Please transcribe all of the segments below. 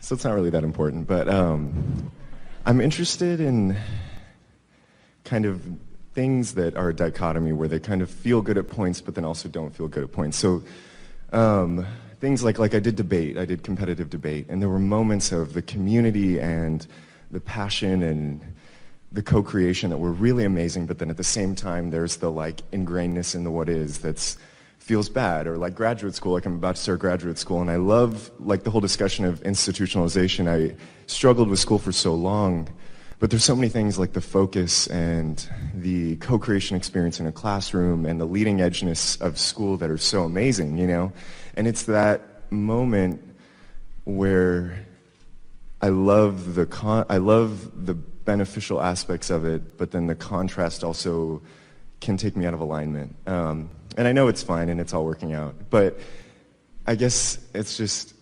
So it's not really that important, but I'm interested in kind of things that are a dichotomy where they kind of feel good at points but then also don't feel good at points. So things like I did competitive debate, and there were moments of the community and the passion and the co-creation that were really amazing, but then at the same time there's the like ingrainedness in the what is that's feels bad. Or like graduate school, like I'm about to start graduate school, and I love like the whole discussion of institutionalization. I struggled with school for so long, but there's so many things like the focus and the co-creation experience in a classroom and the leading edgeness of school that are so amazing, you know? And it's that moment where I love the beneficial aspects of it, but then the contrast also can take me out of alignment. And I know it's fine and it's all working out, but I guess it's just,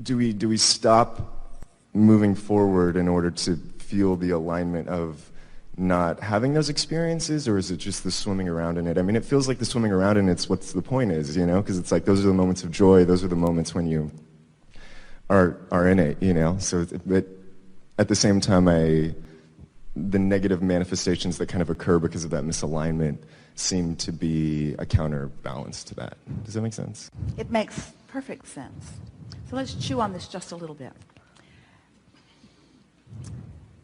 do we stop moving forward in order to feel the alignment of not having those experiences, or is it just the swimming around in it? I mean, it feels like the swimming around in it's what's the point is, you know, because it's like those are the moments of joy, those are the moments when you are in it, you know. So, but at the same time, the negative manifestations that kind of occur because of that misalignment seem to be a counterbalance to that. Does that make sense? It makes perfect sense. So let's chew on this just a little bit.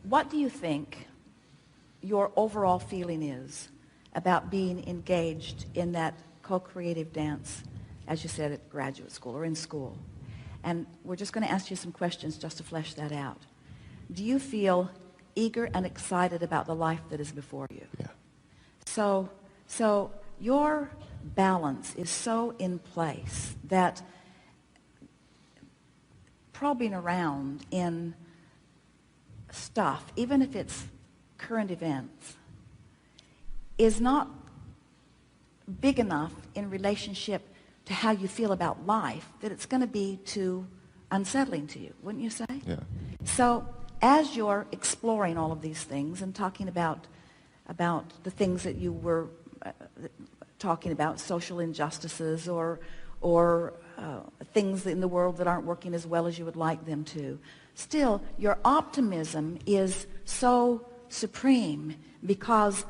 What do you think your overall feeling is about being engaged in that co-creative dance, as you said, at graduate school or in school? And we're just going to ask you some questions just to flesh that out. Do you feel eager and excited about the life that is before you? Yeah. So your balance is so in place that probing around in stuff, even if it's current events, is not big enough in relationship to how you feel about life that it's going to be too unsettling to you, wouldn't you say? Yeah. So as you're exploring all of these things and talking about the things that you were talking about, social injustices or things in the world that aren't working as well as you would like them to, still your optimism is so supreme because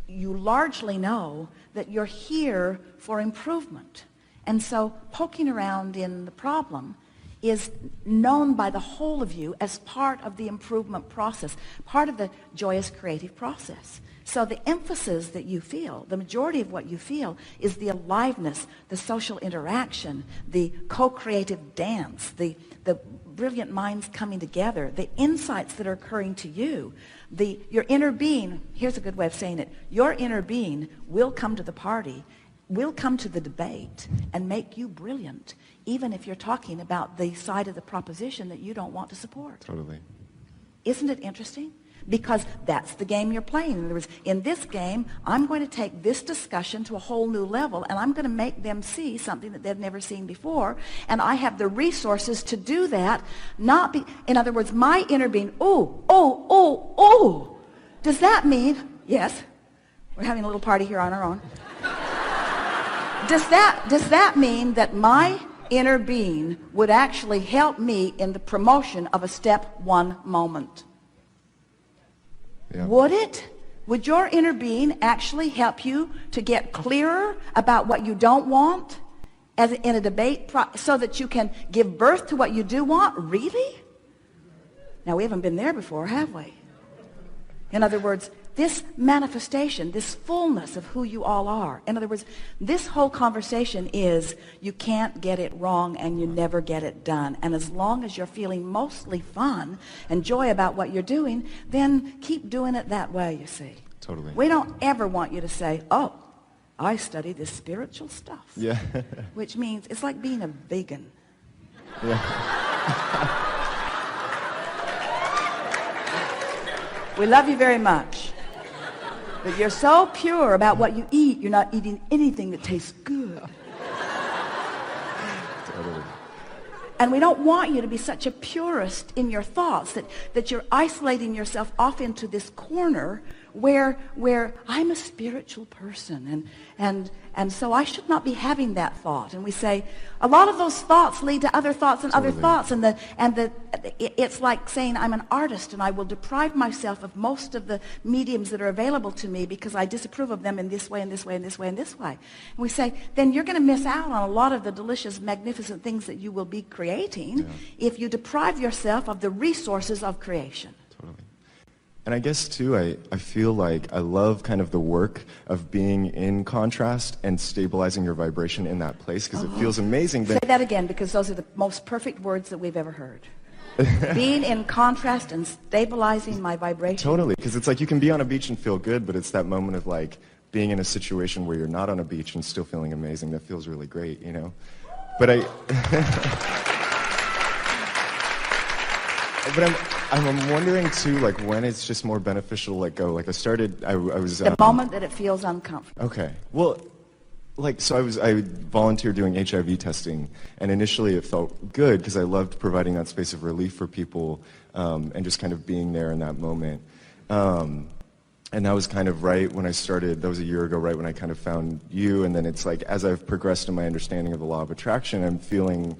you largely know that you're here for improvement. And so poking around in the problem is known by the whole of you as part of the improvement process, part of the joyous creative process. So the emphasis that you feel, the majority of what you feel, is the aliveness, the social interaction, the co-creative dance, the brilliant minds coming together, the insights that are occurring to you, your inner being. Here's a good way of saying it. Your inner being will come to the party, will come to the debate, and make you brilliant, even if you're talking about the side of the proposition that you don't want to support. Totally. Isn't it interesting? Because that's the game you're playing. In other words, in this game, I'm going to take this discussion to a whole new level, and I'm going to make them see something that they've never seen before, and I have the resources to do that. In other words, my inner being, does that mean, yes, we're having a little party here on our own. Does that mean that my inner being would actually help me in the promotion of a step one moment? Yeah. Would it? Would your inner being actually help you to get clearer about what you don't want in a debate so that you can give birth to what you do want? Really? Now, we haven't been there before, have we? In other words, this manifestation, this fullness of who you all are. In other words, this whole conversation is you can't get it wrong and you never get it done. And as long as you're feeling mostly fun and joy about what you're doing, then keep doing it that way, you see. Totally. We don't ever want you to say, oh, I study this spiritual stuff. Yeah. Which means it's like being a vegan. Yeah. We love you very much. But you're so pure about what you eat, you're not eating anything that tastes good. Totally. And we don't want you to be such a purist in your thoughts that you're isolating yourself off into this corner where I'm a spiritual person and so I should not be having that thought. And we say a lot of those thoughts lead to other thoughts and other thoughts, and it's like saying I'm an artist and I will deprive myself of most of the mediums that are available to me because I disapprove of them in this way and this way and this way and this way. And we say then you're going to miss out on a lot of the delicious, magnificent things that you will be creating if you deprive yourself of the resources of creation. Totally. And I guess, too, I feel like I love kind of the work of being in contrast and stabilizing your vibration in that place because it feels amazing. Say that again, because those are the most perfect words that we've ever heard. Being in contrast and stabilizing my vibration. Totally, because it's like you can be on a beach and feel good, but it's that moment of like being in a situation where you're not on a beach and still feeling amazing that feels really great, you know? But I'm wondering too, like when it's just more beneficial to let go. Like I was the moment that it feels uncomfortable. Okay. Well, like so I volunteered doing HIV testing, and initially it felt good because I loved providing that space of relief for people and just kind of being there in that moment. And that was kind of right when I started. That was a year ago, right when I kind of found you. And then it's like as I've progressed in my understanding of the law of attraction, I'm feeling.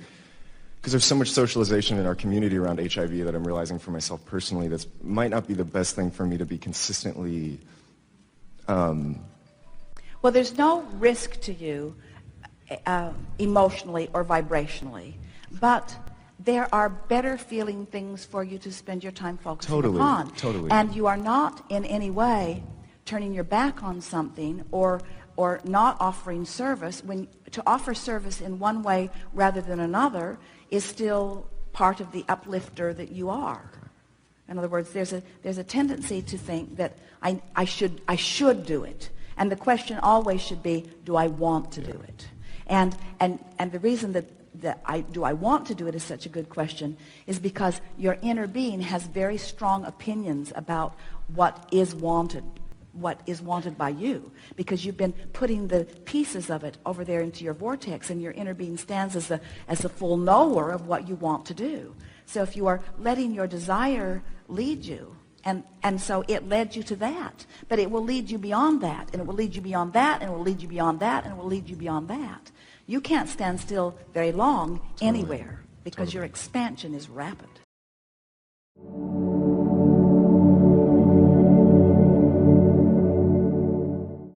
Because there's so much socialization in our community around HIV that I'm realizing for myself personally that might not be the best thing for me to be consistently. Well, there's no risk to you emotionally or vibrationally, but there are better feeling things for you to spend your time focusing upon. Totally. And you are not in any way turning your back on something or not offering service. When to offer service in one way rather than another is still part of the uplifter that you are. In other words, there's a tendency to think that I should do it, and the question always should be, do I want to do it? And the reason that I want to do it is such a good question is because your inner being has very strong opinions about what is wanted by you, because you've been putting the pieces of it over there into your vortex, and your inner being stands as the full knower of what you want to do. So if you are letting your desire lead you, and so it led you to that, but it will lead you beyond that, and it will lead you beyond that, and it will lead you beyond that, and it will lead you beyond that. You can't stand still very long anywhere because your expansion is rapid.